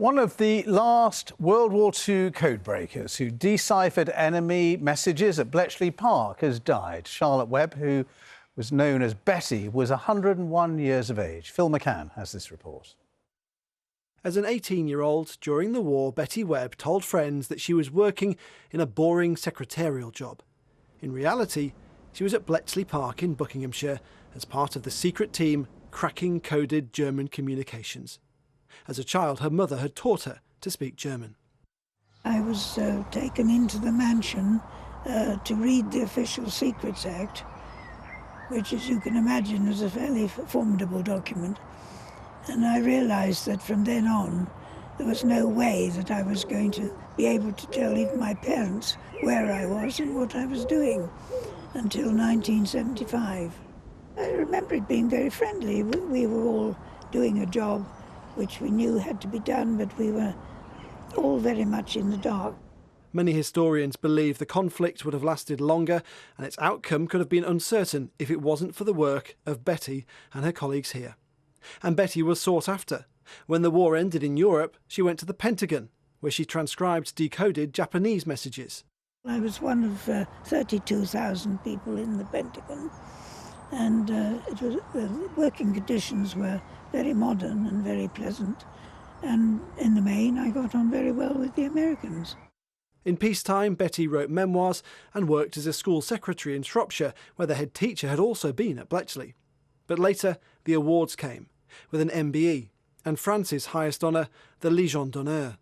One of the last World War II codebreakers who deciphered enemy messages at Bletchley Park has died. Charlotte Webb, who was known as Betty, was 101 years of age. Phil McCann has this report. As an 18-year-old, during the war, Betty Webb told friends that she was working in a boring secretarial job. In reality, she was at Bletchley Park in Buckinghamshire as part of the secret team cracking coded German communications. As a child, her mother had taught her to speak German. I was taken into the mansion to read the Official Secrets Act, which, as you can imagine, is a fairly formidable document. And I realised that from then on, there was no way that I was going to be able to tell even my parents where I was and what I was doing until 1975. I remember it being very friendly. We were all doing a job which we knew had to be done, but we were all very much in the dark. Many historians believe the conflict would have lasted longer and its outcome could have been uncertain if it wasn't for the work of Betty and her colleagues here. And Betty was sought after. When the war ended in Europe, she went to the Pentagon, where she transcribed decoded Japanese messages. I was one of 32,000 people in the Pentagon, and the working conditions were very modern and very pleasant, and in the main I got on very well with the Americans. In peacetime, Betty wrote memoirs and worked as a school secretary in Shropshire, where the head teacher had also been at Bletchley. But later, the awards came, with an MBE, and France's highest honour, the Légion d'honneur.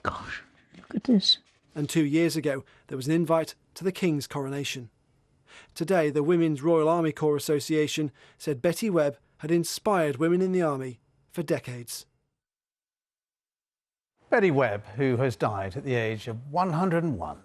Gosh, look at this. And 2 years ago, there was an invite to the King's coronation. Today, the Women's Royal Army Corps Association said Betty Webb had inspired women in the army for decades. Betty Webb, who has died at the age of 101.